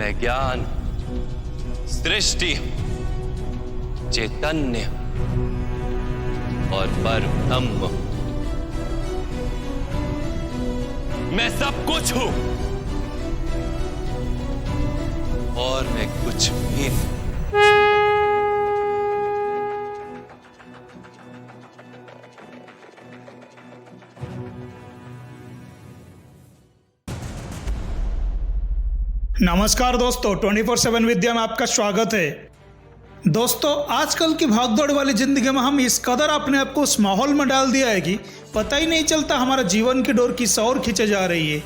मैं ज्ञान, सृष्टि, चैतन्य और परब्रह्म, मैं सब कुछ हूं और मैं कुछ भी नहीं। नमस्कार दोस्तों, 24/7 विद्या में आपका स्वागत है। दोस्तों, आजकल की भागदौड़ वाली जिंदगी में हम इस कदर अपने आप को उस माहौल में डाल दिया है कि पता ही नहीं चलता हमारा जीवन की डोर किस ओर खींचे जा रही है।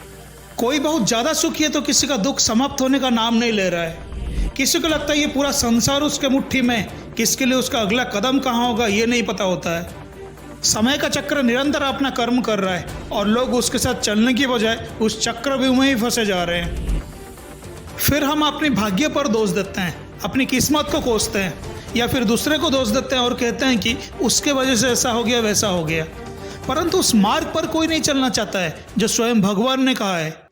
कोई बहुत ज़्यादा सुखी है तो किसी का दुख समाप्त होने का नाम नहीं ले रहा है। किसी को लगता है ये पूरा संसार उसके मुट्ठी में, किसके लिए उसका अगला कदम कहाँ होगा ये नहीं पता होता है। समय का चक्र निरंतर अपना कर्म कर रहा है और लोग उसके साथ चलने की बजाय उस चक्रव्यूह में ही फंसे जा रहे हैं। फिर हम अपने भाग्य पर दोष देते हैं, अपनी किस्मत को कोसते हैं या फिर दूसरे को दोष देते हैं और कहते हैं कि उसके वजह से ऐसा हो गया वैसा हो गया। परंतु उस मार्ग पर कोई नहीं चलना चाहता है जो स्वयं भगवान ने कहा है।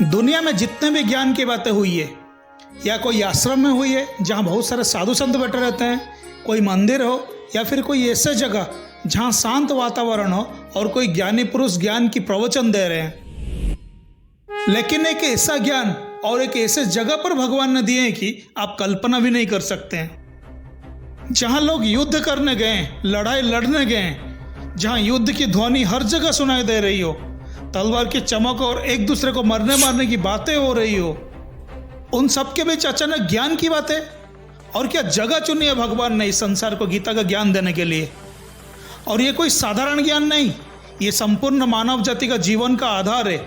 दुनिया में जितने भी ज्ञान की बातें हुई है, या कोई आश्रम में हुई है जहाँ बहुत सारे साधु संत बैठे रहते हैं, कोई मंदिर हो या फिर कोई ऐसे जगह जहाँ शांत वातावरण हो और कोई ज्ञानी पुरुष ज्ञान की प्रवचन दे रहे हैं, लेकिन एक ऐसा ज्ञान और एक ऐसे जगह पर भगवान ने दिए हैं कि आप कल्पना भी नहीं कर सकते हैं। जहां लोग युद्ध करने गए, लड़ाई लड़ने गए, जहां युद्ध की ध्वनि हर जगह सुनाई दे रही हो, तलवार की चमक और एक दूसरे को मरने मारने की बातें हो रही हो, उन सब के बीच अचानक ज्ञान की बातें। और क्या जगह चुनी है भगवान ने इस संसार को गीता का ज्ञान देने के लिए। और ये कोई साधारण ज्ञान नहीं, ये संपूर्ण मानव जाति का जीवन का आधार है,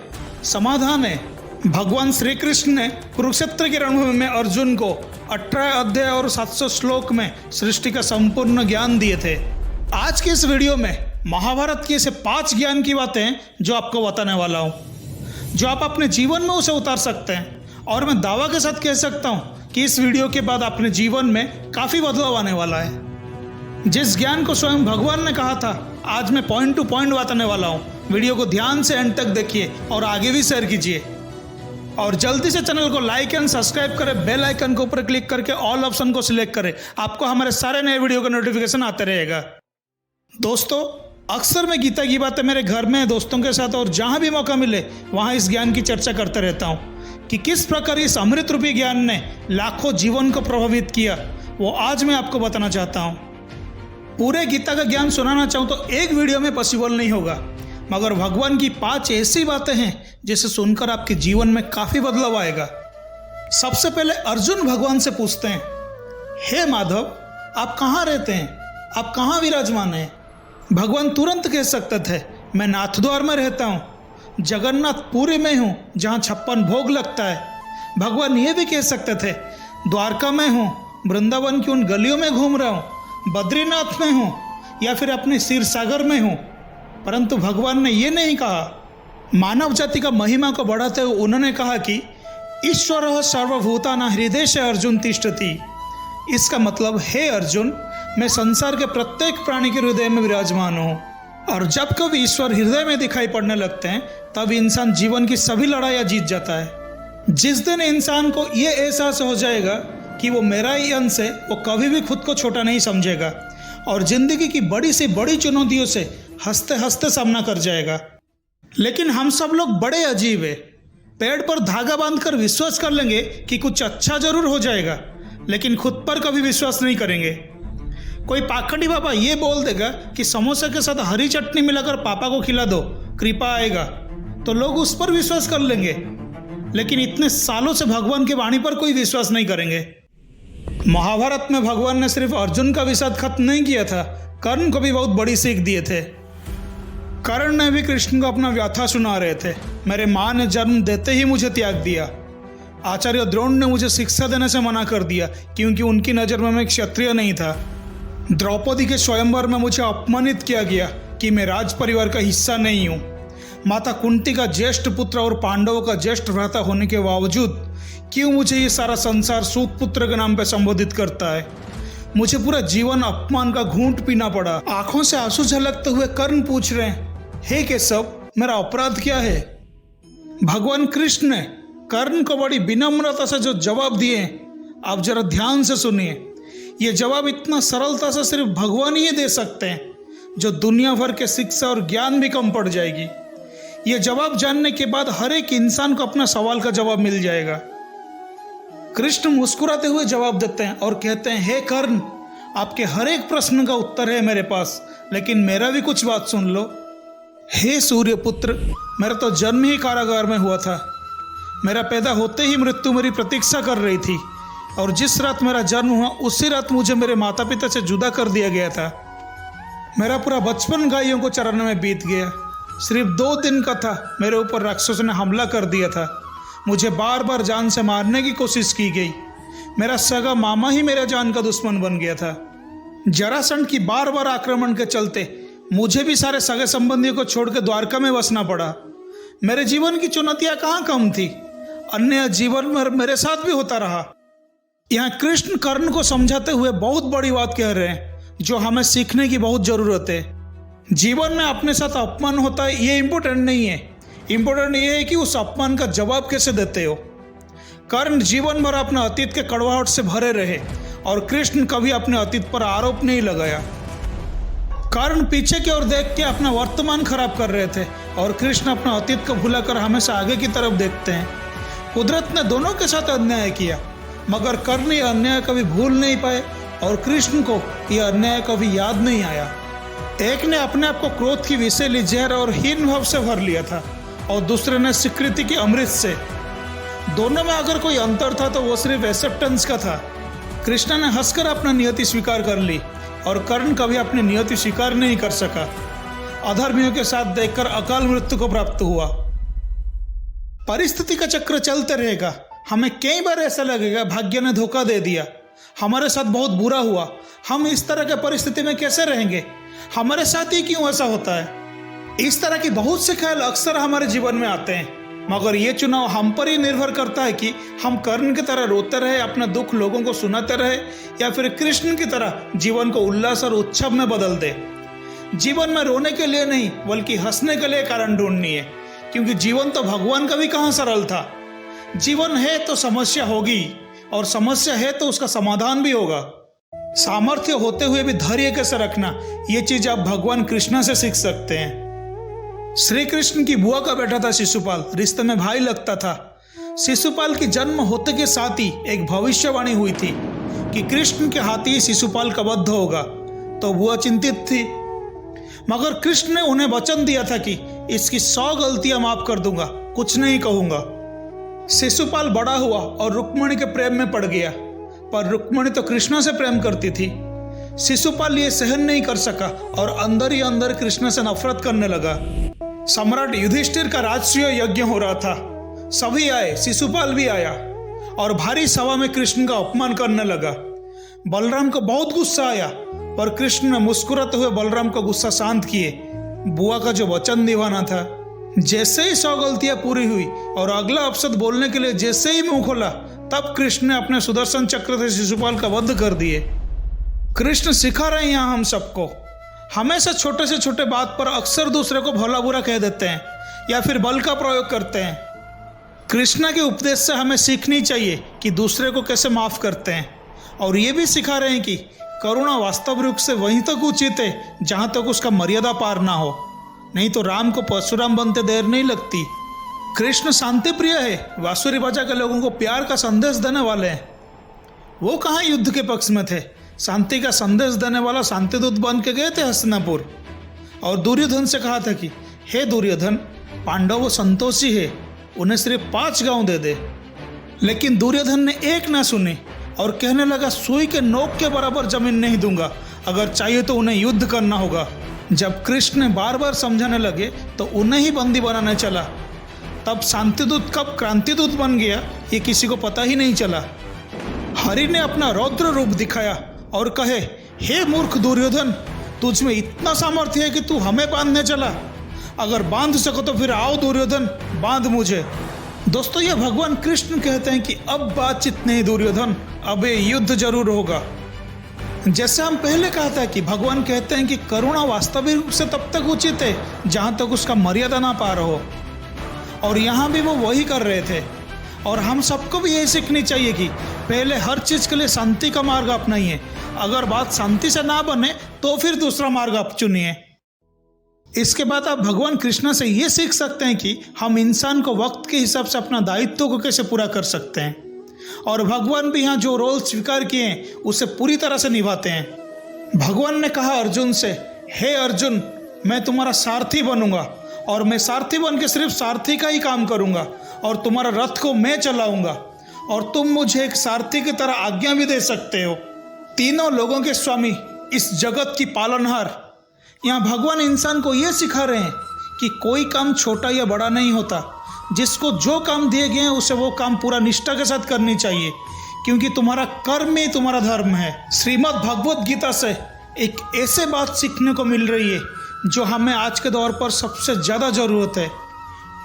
समाधान है। भगवान श्री कृष्ण ने कुरुक्षेत्र की रणभूमि में अर्जुन को 18 अध्याय और 700 श्लोक में सृष्टि का संपूर्ण ज्ञान दिए थे। आज के इस वीडियो में महाभारत की ऐसे 5 ज्ञान की बातें जो आपको बताने वाला हूँ, जो आप अपने जीवन में उसे उतार सकते हैं। और मैं दावा के साथ कह सकता हूँ कि इस वीडियो के बाद अपने जीवन में काफ़ी बदलाव आने वाला है। जिस ज्ञान को स्वयं भगवान ने कहा था, आज मैं पॉइंट टू पॉइंट बताने वाला हूँ। वीडियो को ध्यान से एंड तक देखिए और आगे भी शेयर कीजिए। और जल्दी से चैनल को लाइक एंड सब्सक्राइब करें, बेल आइकन के ऊपर क्लिक करके ऑल ऑप्शन को सिलेक्ट करें। आपको हमारे सारे नए वीडियो का नोटिफिकेशन आते रहेगा। दोस्तों, अक्सर मैं गीता की बातें मेरे घर में दोस्तों के साथ और जहां भी मौका मिले वहां इस ज्ञान की चर्चा करते रहता हूं कि किस प्रकार इस अमृत रूपी ज्ञान ने लाखों जीवन को प्रभावित किया, वो आज मैं आपको बताना चाहता हूँ। पूरे गीता का ज्ञान सुनाना चाहूँ तो एक वीडियो में पॉसिबल नहीं होगा, मगर भगवान की 5 ऐसी बातें हैं जिसे सुनकर आपके जीवन में काफी बदलाव आएगा। सबसे पहले अर्जुन भगवान से पूछते हैं, हे माधव, आप कहाँ रहते हैं, आप कहाँ विराजमान हैं। भगवान तुरंत कह सकते थे, मैं नाथद्वार में रहता हूँ, जगन्नाथपुरी में हूँ जहाँ 56 भोग लगता है। भगवान ये भी कह सकते थे, द्वारका में हूँ, वृंदावन की उन गलियों में घूम रहा हूँ, बद्रीनाथ में हूँ या फिर अपने क्षीर सागर में हूँ। परंतु भगवान ने ये नहीं कहा। मानव जाति का महिमा को बढ़ाते हुए उन्होंने कहा कि ईश्वर सर्वभूतानां हृदय से अर्जुन तिष्ठति। इसका मतलब, हे अर्जुन, मैं संसार के प्रत्येक प्राणी के हृदय में विराजमान हूँ। और जब कभी ईश्वर हृदय में दिखाई पड़ने लगते हैं तब इंसान जीवन की सभी लड़ाइयाँ जीत जाता है। जिस दिन इंसान को ये एहसास हो जाएगा कि वो मेरा ही अंश है, वो कभी भी खुद को छोटा नहीं समझेगा और जिंदगी की बड़ी से बड़ी चुनौतियों से हंसते हंसते सामना कर जाएगा। लेकिन हम सब लोग बड़े अजीब है। पेड़ पर धागा बांधकर विश्वास कर लेंगे कि कुछ अच्छा जरूर हो जाएगा, लेकिन खुद पर कभी विश्वास नहीं करेंगे। कोई पाखंडी बाबा ये बोल देगा कि समोसे के साथ हरी चटनी मिलाकर पापा को खिला दो, कृपा आएगा, तो लोग उस पर विश्वास कर लेंगे। लेकिन इतने सालों से भगवान की वाणी पर कोई विश्वास नहीं करेंगे। महाभारत में भगवान ने सिर्फ अर्जुन का विषाद खत्म नहीं किया था, कर्ण को भी बहुत बड़ी सीख दिए थे। कर्ण ने भी कृष्ण को अपना व्यथा सुना रहे थे, मेरे माँ ने जन्म देते ही मुझे त्याग दिया। आचार्य द्रोण ने मुझे शिक्षा देने से मना कर दिया क्योंकि उनकी नज़र में मैं क्षत्रिय नहीं था। द्रौपदी के स्वयंवर में मुझे अपमानित किया गया कि मैं राज परिवार का हिस्सा नहीं हूँ। माता कुंती का ज्येष्ठ पुत्र और पांडवों का ज्येष्ठ भ्राता होने के बावजूद क्यों मुझे ये सारा संसार सूत पुत्र के नाम पर संबोधित करता है। मुझे पूरा जीवन अपमान का घूंट पीना पड़ा। आंखों से आंसू झलकते हुए कर्ण पूछ रहे हैं, हे केशव, मेरा अपराध क्या है। भगवान कृष्ण ने कर्ण को बड़ी विनम्रता से जो जवाब दिए आप जरा ध्यान से सुनिए। ये जवाब इतना सरलता से सिर्फ भगवान ही दे सकते हैं, जो दुनिया भर के शिक्षा और ज्ञान भी कम पड़ जाएगी। ये जवाब जानने के बाद हर एक इंसान को अपना सवाल का जवाब मिल जाएगा। कृष्ण मुस्कुराते हुए जवाब देते हैं और कहते हैं, हे कर्ण, आपके हर एक प्रश्न का उत्तर है मेरे पास, लेकिन मेरा भी कुछ बात सुन लो। हे सूर्यपुत्र, मेरा तो जन्म ही कारागार में हुआ था। मेरा पैदा होते ही मृत्यु मेरी प्रतीक्षा कर रही थी, और जिस रात मेरा जन्म हुआ उसी रात मुझे मेरे माता पिता से जुदा कर दिया गया था। मेरा पूरा बचपन गायों को चराने में बीत गया। सिर्फ 2 दिन का था, मेरे ऊपर राक्षसों ने हमला कर दिया था। मुझे बार बार जान से मारने की कोशिश की गई। मेरा सगा मामा ही मेरा जान का दुश्मन बन गया था। जरासंध की बार बार आक्रमण के चलते मुझे भी सारे सगे संबंधियों को छोड़ के द्वारका में बसना पड़ा। मेरे जीवन की चुनौतियां कहाँ कम थी, अन्य जीवन में मेरे साथ भी होता रहा। यहाँ कृष्ण कर्ण को समझाते हुए बहुत बड़ी बात कह रहे हैं, जो हमें सीखने की बहुत जरूरत है। जीवन में अपने साथ अपमान होता है, ये इम्पोर्टेंट नहीं है। इम्पोर्टेंट ये है कि उस अपमान का जवाब कैसे देते हो। कर्ण जीवन भर अपने अतीत के कड़वाहट से भरे रहे, और कृष्ण कभी अपने अतीत पर आरोप नहीं लगाया। कर्ण पीछे की ओर देख के अपना वर्तमान खराब कर रहे थे, और कृष्ण अपना अतीत को भुलाकर हमेशा आगे की तरफ देखते हैं। कुदरत ने दोनों के साथ अन्याय किया, मगर कर्ण ये अन्याय कभी भूल नहीं पाए, और कृष्ण को यह अन्याय कभी याद नहीं आया। एक ने अपने आप को क्रोध की विषैली जहर और हीन भाव से भर लिया था, और दूसरे ने स्वीकृति की अमृत से। दोनों में अगर कोई अंतर था तो वो सिर्फ एक्सेप्टेंस का था। कृष्ण ने हंसकर अपना नियति स्वीकार कर ली, और कर्ण कभी अपनी नियति स्वीकार नहीं कर सका। अधर्मियों के साथ देखकर अकाल मृत्यु को प्राप्त हुआ। परिस्थिति का चक्र चलते रहेगा। हमें कई बार ऐसा लगेगा भाग्य ने धोखा दे दिया, हमारे साथ बहुत बुरा हुआ, हम इस तरह के परिस्थिति में कैसे रहेंगे, हमारे साथ ही क्यों ऐसा होता है। इस तरह की बहुत से ख्याल अक्सर हमारे जीवन में आते हैं, मगर ये चुनाव हम पर ही निर्भर करता है कि हम कर्ण की तरह रोते रहे, अपना दुख लोगों को सुनाते रहे, या फिर कृष्ण की तरह जीवन को उल्लास और उत्सव में बदल दे। जीवन में रोने के लिए नहीं, बल्कि हंसने के लिए कारण ढूंढनी है, क्योंकि जीवन तो भगवान का भी कहाँ सरल था। जीवन है तो समस्या होगी, और समस्या है तो उसका समाधान भी होगा। सामर्थ्य होते हुए भी धैर्य कैसे रखना, ये चीज आप भगवान कृष्ण से सीख सकते हैं। श्री कृष्ण की बुआ का बेटा था शिशुपाल, रिश्ते में भाई लगता था। शिशुपाल की जन्म होते के साथ ही एक भविष्यवाणी हुई थी कि कृष्ण के हाथ ही शिशुपाल का वध होगा, तो बुआ चिंतित थी। मगर कृष्ण ने उन्हें वचन दिया था कि इसकी 100 गलतियां माफ कर दूंगा, कुछ नहीं कहूंगा। शिशुपाल बड़ा हुआ और रुक्मिणी के प्रेम में पड़ गया, पर रुक्मिणी तो कृष्ण से प्रेम करती थी। शिशुपाल ये सहन नहीं कर सका और अंदर ही अंदर कृष्ण से नफरत करने लगा। सम्राट युधिष्ठिर का राजसूय यज्ञ हो रहा था। सभी आए, शिशुपाल भी आया, और भारी सभा में कृष्ण का अपमान करने लगा। बलराम को बहुत गुस्सा आया, पर कृष्ण ने मुस्कुराते हुए बलराम का गुस्सा शांत किए। बुआ का जो वचन निभाना था, जैसे ही 100 गलतियां पूरी हुई और अगला अपशब्द बोलने के लिए जैसे ही मुंह खोला, तब कृष्ण ने अपने सुदर्शन चक्र से शिशुपाल का वध कर दिए। कृष्ण सिखा रहे हैं यहाँ हम सबको, हमेशा छोटे से छोटे बात पर अक्सर दूसरे को भला बुरा कह देते हैं या फिर बल का प्रयोग करते हैं। कृष्ण के उपदेश से हमें सीखनी चाहिए कि दूसरे को कैसे माफ करते हैं, और ये भी सिखा रहे हैं कि करुणा वास्तव रूप से वहीं तक उचित है जहाँ तक उसका मर्यादा पार ना हो, नहीं तो राम को परशुराम बनते देर नहीं लगती। कृष्ण शांति प्रिय है, बांसुरी बजा के लोगों को प्यार का संदेश देने वाले हैं। वो कहाँ युद्ध के पक्ष में थे, शांति का संदेश देने वाला शांतिदूत बन के गए थे हस्तिनापुर, और दुर्योधन से कहा था कि हे दुर्योधन, पांडव संतोषी है, उन्हें सिर्फ 5 गांव दे दे। लेकिन दुर्योधन ने एक ना सुनी और कहने लगा, सुई के नोक के बराबर जमीन नहीं दूंगा, अगर चाहिए तो उन्हें युद्ध करना होगा। जब कृष्ण ने बार बार समझाने लगे तो उन्हें ही बंदी बनाने चला। तब शांतिदूत कब क्रांतिदूत बन गया ये किसी को पता ही नहीं चला। हरि ने अपना रौद्र रूप दिखाया और कहे, हे मूर्ख दुर्योधन, तुझ में इतना सामर्थ्य है कि तू हमें बांधने चला। अगर बांध सको तो फिर आओ दुर्योधन, बांध मुझे। दोस्तों, ये भगवान कृष्ण कहते हैं कि अब बातचीत नहीं दुर्योधन, अब ये युद्ध जरूर होगा। जैसे हम पहले कहा था कि भगवान कहते हैं कि करुणा वास्तविक रूप से तब तक उचित है जहाँ तक उसका मर्यादा ना पार हो, और यहाँ भी वो वही कर रहे थे। और हम सबको भी यही सीखनी चाहिए कि पहले हर चीज़ के लिए शांति का मार्ग अपनाइए। अगर बात शांति से ना बने तो फिर दूसरा मार्ग आप चुनिए। इसके बाद आप भगवान कृष्ण से ये सीख सकते हैं कि हम इंसान को वक्त के हिसाब से अपना दायित्व को कैसे पूरा कर सकते हैं, और भगवान भी यहाँ जो रोल स्वीकार किए हैं उसे पूरी तरह से निभाते हैं। भगवान ने कहा अर्जुन से, हे अर्जुन, मैं तुम्हारा सारथी बनूंगा और मैं सारथी बन के सिर्फ सारथी का ही काम करूंगा और तुम्हारा रथ को मैं चलाऊंगा और तुम मुझे एक सारथी की तरह आज्ञा भी दे सकते हो। तीनों लोगों के स्वामी, इस जगत की पालनहार। यहाँ भगवान इंसान को ये सिखा रहे हैं कि कोई काम छोटा या बड़ा नहीं होता। जिसको जो काम दिए गए हैं उसे वो काम पूरा निष्ठा के साथ करनी चाहिए, क्योंकि तुम्हारा कर्म ही तुम्हारा धर्म है। श्रीमद् भगवद गीता से एक ऐसे बात सीखने को मिल रही है जो हमें आज के दौर पर सबसे ज़्यादा ज़रूरत है।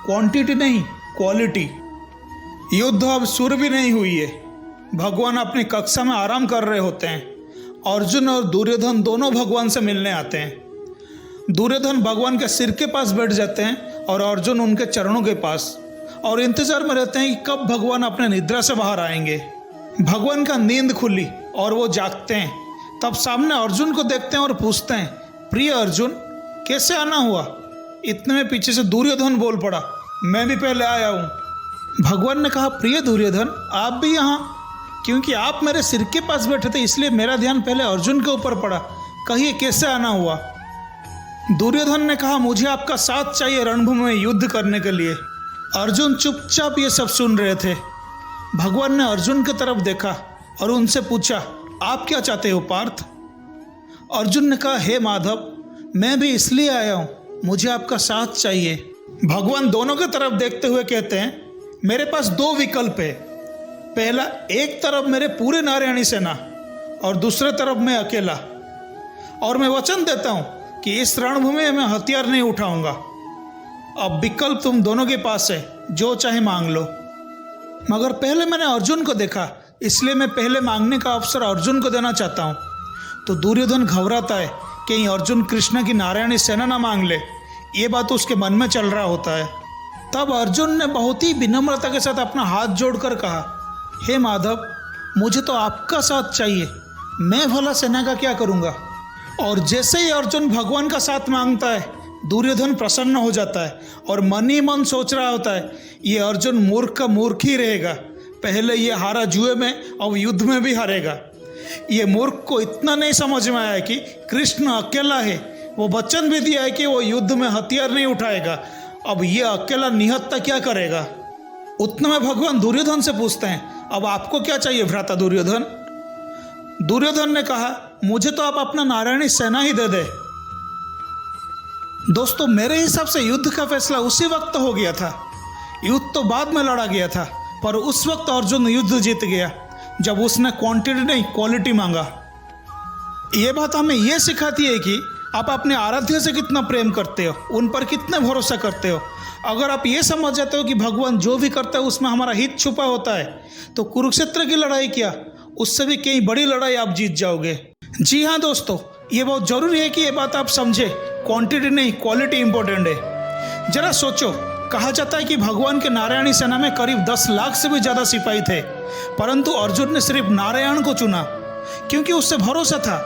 क्वांटिटी नहीं, क्वालिटी। युद्ध अब शुरू भी नहीं हुई है। भगवान अपनी कक्षा में आराम कर रहे होते हैं। अर्जुन और दुर्योधन दोनों भगवान से मिलने आते हैं। दुर्योधन भगवान के सिर के पास बैठ जाते हैं और अर्जुन उनके चरणों के पास, और इंतजार में रहते हैं कि कब भगवान अपने निद्रा से बाहर आएंगे। भगवान का नींद खुली और वो जागते हैं। तब सामने अर्जुन को देखते हैं और पूछते हैं, प्रिय अर्जुन, कैसे आना हुआ? इतने में पीछे से दुर्योधन बोल पड़ा, मैं भी पहले आया हूँ। भगवान ने कहा, प्रिय दुर्योधन, आप भी यहाँ? क्योंकि आप मेरे सिर के पास बैठे थे इसलिए मेरा ध्यान पहले अर्जुन के ऊपर पड़ा। कहिए कैसे आना हुआ? दुर्योधन ने कहा, मुझे आपका साथ चाहिए रणभूमि में युद्ध करने के लिए। अर्जुन चुपचाप ये सब सुन रहे थे। भगवान ने अर्जुन की तरफ देखा और उनसे पूछा, आप क्या चाहते हो पार्थ? अर्जुन ने कहा, हे माधव, मैं भी इसलिए आया हूँ, मुझे आपका साथ चाहिए। भगवान दोनों की तरफ देखते हुए कहते हैं, मेरे पास दो विकल्प है। पहला, एक तरफ मेरे पूरे नारायणी सेना और दूसरे तरफ मैं अकेला, और मैं वचन देता हूँ कि इस रणभूमि में मैं हथियार नहीं उठाऊंगा। अब विकल्प तुम दोनों के पास है, जो चाहे मांग लो। मगर पहले मैंने अर्जुन को देखा, इसलिए मैं पहले मांगने का अवसर अर्जुन को देना चाहता हूँ। तो दुर्योधन घबराता है कि अर्जुन कृष्ण की नारायणी सेना ना मांग ले। ये बात उसके मन में चल रहा होता है। तब अर्जुन ने बहुत ही विनम्रता के साथ अपना हाथ जोड़कर कहा, हे माधव, मुझे तो आपका साथ चाहिए, मैं भला सेना का क्या करूँगा? और जैसे ही अर्जुन भगवान का साथ मांगता है, दुर्योधन प्रसन्न हो जाता है और मन ही मन सोच रहा होता है, ये अर्जुन मूर्ख का मूर्ख ही रहेगा। पहले ये हारा जुए में, अब युद्ध में भी हारेगा। ये मूर्ख को इतना नहीं समझ में आया कि कृष्ण अकेला है। वो वचन भी दिया है कि वो युद्ध में हथियार नहीं उठाएगा। अब ये अकेला निहत्था क्या करेगा? उतने में भगवान दुर्योधन से पूछते हैं, अब आपको क्या चाहिए भ्राता दुर्योधन? दुर्योधन ने कहा, मुझे तो आप अपना नारायणी सेना ही दे दे। दोस्तों, मेरे हिसाब से युद्ध का फैसला उसी वक्त हो गया था। युद्ध तो बाद में लड़ा गया था, पर उस वक्त अर्जुन युद्ध जीत गया जब उसने क्वांटिटी नहीं क्वालिटी मांगा। ये बात हमें ये सिखाती है कि आप अपने आराध्य से कितना प्रेम करते हो, उन पर कितना भरोसा करते हो। अगर आप ये समझ जाते हो कि भगवान जो भी करता है उसमें हमारा हित छुपा होता है, तो कुरुक्षेत्र की लड़ाई क्या, उससे भी कई बड़ी लड़ाई आप जीत जाओगे। जी हाँ दोस्तों, ये बहुत ज़रूरी है कि ये बात आप समझे, क्वांटिटी नहीं क्वालिटी इंपॉर्टेंट है। जरा सोचो, कहा जाता है कि भगवान के नारायणी सेना में करीब 10 लाख से भी ज़्यादा सिपाही थे, परंतु अर्जुन ने सिर्फ नारायण को चुना क्योंकि उससे भरोसा था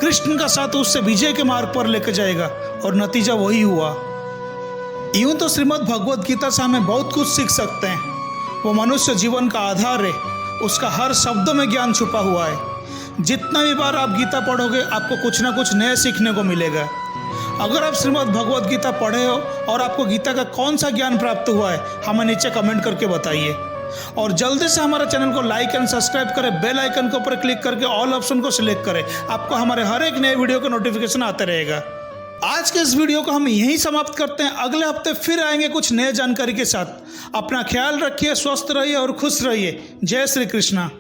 कृष्ण का साथ उससे विजय के मार्ग पर लेकर जाएगा, और नतीजा वही हुआ। यूं तो श्रीमद् भगवद गीता से हमें बहुत कुछ सीख सकते हैं। वो मनुष्य जीवन का आधार है, उसका हर शब्द में ज्ञान छुपा हुआ है। जितना भी बार आप गीता पढ़ोगे, आपको कुछ ना कुछ नया सीखने को मिलेगा। अगर आप श्रीमद् भगवद गीता पढ़े हो और आपको गीता का कौन सा ज्ञान प्राप्त हुआ है, हमें नीचे कमेंट करके बताइए। और जल्दी से हमारे चैनल को लाइक एंड सब्सक्राइब करें, बेल आइकन के ऊपर क्लिक करके ऑल ऑप्शन को सिलेक्ट करें। आपको हमारे हर एक नए वीडियो का नोटिफिकेशन आता रहेगा। आज के इस वीडियो को हम यहीं समाप्त करते हैं। अगले हफ्ते फिर आएंगे कुछ नए जानकारी के साथ। अपना ख्याल रखिए, स्वस्थ रहिए और खुश रहिए। जय श्री कृष्णा।